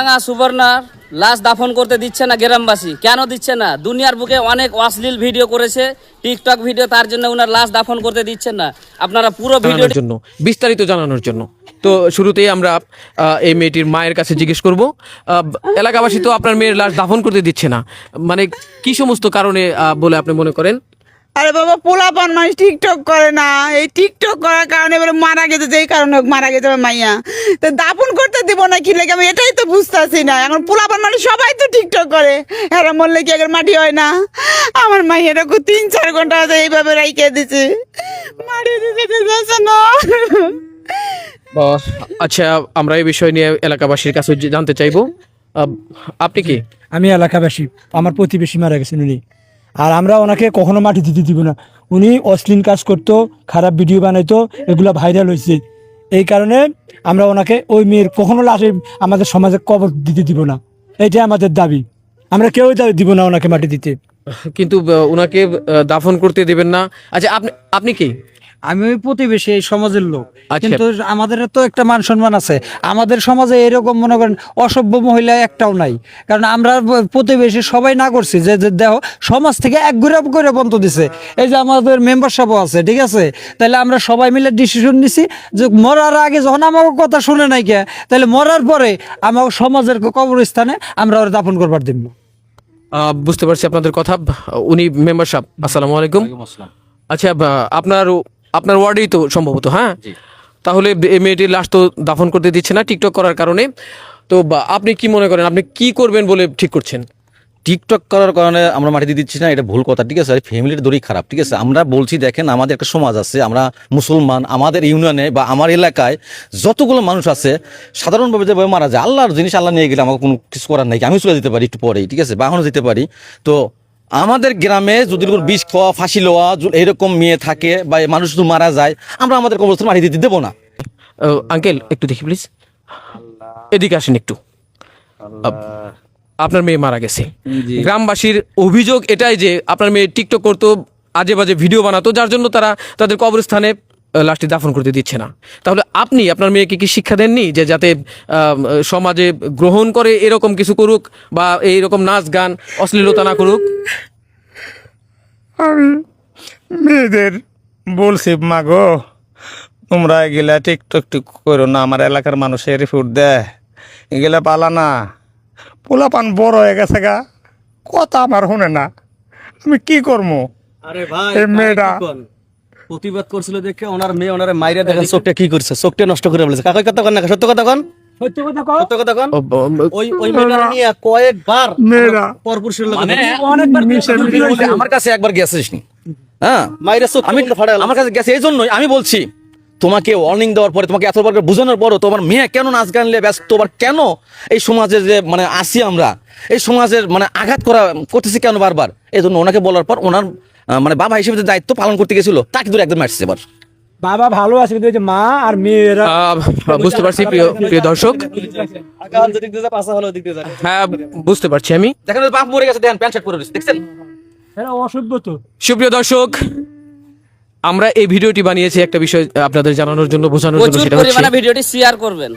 চুয়াডাঙ্গা সুবর্ণার লাশ দাফন করতে দিচ্ছে না গ্রামবাসী। কেন দিচ্ছে না? দুনিয়ার বুকে অনেক অশ্লীল ভিডিও করেছে, টিকটক ভিডিও, তার জন্য ওনার লাশ দাফন করতে দিচ্ছেন না। আপনারা পুরো ভিডিওর জন্য বিস্তারিত জানানোর জন্য তো শুরুতেই আমরা এই মেয়েটির মায়ের কাছে জিজ্ঞেস করব। এলাকাবাসী তো আপনার মেয়ের লাশ দাফন করতে দিচ্ছে না, মানে কি সমস্ত কারণে বলে আপনি মনে করেন? আরে বাবা, পোলাপান মানুষ টিকটক করে না, এই টিকটক করার কারণে এবারে মারা গেছে, যেই কারণে হোক মারা গেছে আমার মাইয়া। তো দাফন করতে দিব না কি লেগে, আমি এটাই তো বুঝতেছি না। এখন পোলাপান মানুষ সবাই তো টিকটক করে, এরা মরলে কি আগের মাটি হয় না? আমার মাইয়াটা 3-4 ঘন্টা আছে এইভাবে রাইকে দিছে, মাটি দিতে যাচ্ছে না। আচ্ছা, আমরা এই বিষয় নিয়ে এলাকাবাসীর কাছে জানতে চাইবো। আপনি কি? আমি এলাকাবাসী, আমার প্রতিবেশী মারা গেছেন উনি, আর আমরা ওনাকে কখনো মাটি দিতে দিব না। উনি অশ্লীল কাজ করতো, খারাপ ভিডিও বানাইতো, এগুলো ভাইরাল হয়েছে। এই কারণে আমরা ওনাকে, ওই মেয়ের কখনো লাশে আমাদের সমাজে কবর দিতে দিব না, এইটাই আমাদের দাবি। আমরা কেউই দিব না ওনাকে মাটি দিতে। কিন্তু ওনাকে দাফন করতে দেবেন না। আচ্ছা, আপনি কি? আমি ওই প্রতিবেশী, এই সমাজের লোক। আচ্ছা। কিন্তু আমাদের তো একটা মান সম্মান আছে। আমাদের সমাজে এরকম মনে করেন অসভ্য মহিলা একটাও নাই, কারণ আমরা প্রতিবেশী সবাই না করছি যে দেহ সমাজ থেকে এক করে বন্ধ দিছে। এই যে আমাদের মেম্বারশিপও আছে, ঠিক আছে? তাহলে আমরা সবাই মিলে ডিসিশন নিছি যে মরার আগে যখন আমার কথা শুনে নাই কে, তাহলে মরার পরে আমার সমাজের কবরস্থানে আমরা ওর দাফন করবার দিব। বুঝতে পারছি আপনাদের কথা। উনি মেম্বার সাহেব, আসসালামু আলাইকুম। আচ্ছা, আপনার ওয়ার্ডেই তো সম্ভবত, হ্যাঁ? তাহলে এই মেয়েটির লাশ তো দাফন করতে দিচ্ছে না টিকটক করার কারণে। তো আপনি কি মনে করেন, আপনি কি করবেন বলে ঠিক করছেন? টিকটক করার কারণে আমরা মাটি দিয়ে দিচ্ছি না, এটা ভুল কথা, ঠিক আছে? ফ্যামিলির দড়ি খারাপ, ঠিক আছে? আমরা বলছি দেখেন, আমাদের একটা সমাজ আছে, আমরা মুসলমান, আমাদের ইউনিয়নে বা আমার এলাকায় যতগুলো মানুষ আছে সাধারণভাবে যেভাবে মারা যায়, আল্লাহর জিনিস আল্লাহ নিয়ে গেলে আমাকে কোনো কিছু করার নাই, আমি চলে যেতে পারি একটু পরেই, ঠিক আছে? বা এখনও যেতে পারি। তো আমাদের গ্রামে যদি বিষ খাওয়া, ফাঁসি লওয়া এরকম মেয়ে থাকে বা মানুষ যদি মারা যায়, আমরা আমাদের কবরস্থানে মাটি দিতে দেবো না। আঙ্কেল একটু দেখি প্লিজ, এদিকে আসেন একটু। আপনার মেয়ে মারা গেছে, গ্রামবাসীর অভিযোগ এটাই যে আপনার মেয়ে টিকটক করতো, আজে বাজে ভিডিও বানাতো, যার জন্য তারা তাদের কবরস্থানে লাশটি দাফন করতে দিচ্ছে না। তাহলে আপনি আপনার মেয়েকে কি শিক্ষা দেননি যে যাতে সমাজে গ্রহণ করে এরকম কিছু করুক বা এইরকম নাচ গান অশ্লীলতা না করুক? আমি মেয়েদের বলছি, মা গো, তোমরা এগুলা টিকটক টিক করো না, আমার এলাকার মানুষের রিপোর্ট দেয়, এগুলা পালা না। পোলাপান বড় হয়ে গেছে গা, কথা আমার শুনে না, আমি কি করবো? আরে ভাই, এই মেয়েটা প্রতিবাদ করছিল দেখে ওনার মেয়ে ওনারে মাইরা দেখেন চোখটা কি করছে, চোখটা নষ্ট করে বলেছে। কাকা কথা কন না, সত্য কথা কন, সত্য কথা কন। ওই মেয়েটা নিয়ে কয়েকবার মেয়েরা পরপুরুষের লোক আমার কাছে একবার গেছিস নি, হ্যাঁ? মাইরা চোখ আমি আমার কাছে গেছে, এই জন্যই আমি বলছি তোমাকে ওয়ার্নিং দেওয়ার পরে, তোমাকে এতবার করে বোঝানোর পরও তোমার মেয়ে কেন নাচ গান নিয়ে ব্যস্ত, তোমার কেন এই সমাজে যে মানে আসি আমরা, এই সমাজের মানে আঘাত করতেছি কেন বারবার? এই জন্য ওনাকে বলার পর ওনার মানে বাবা হিসেবে যে দায়িত্ব পালন করতে গেছিল তাকে ধরে একদম মারছে। এবার বাবা ভালো আছে, কিন্তু মা আর মেয়েরা বুঝতে পারছি প্রিয় দর্শক, হ্যাঁ বুঝতে পারছি আমি। দেখেন বাপ মরে গেছে, দেখেন প্যান্ট শার্ট পরে রয়েছে, দেখছেন? এরা অসভ্য তো। সুপ্রিয় দর্শক, আমরা এই ভিডিওটি বানিয়েছি একটা বিষয় আপনাদের জানানোর জন্য, বোঝানোর জন্য, প্রচুর সেটা হচ্ছে পরিমাণে ভিডিওটি শেয়ার করবেন।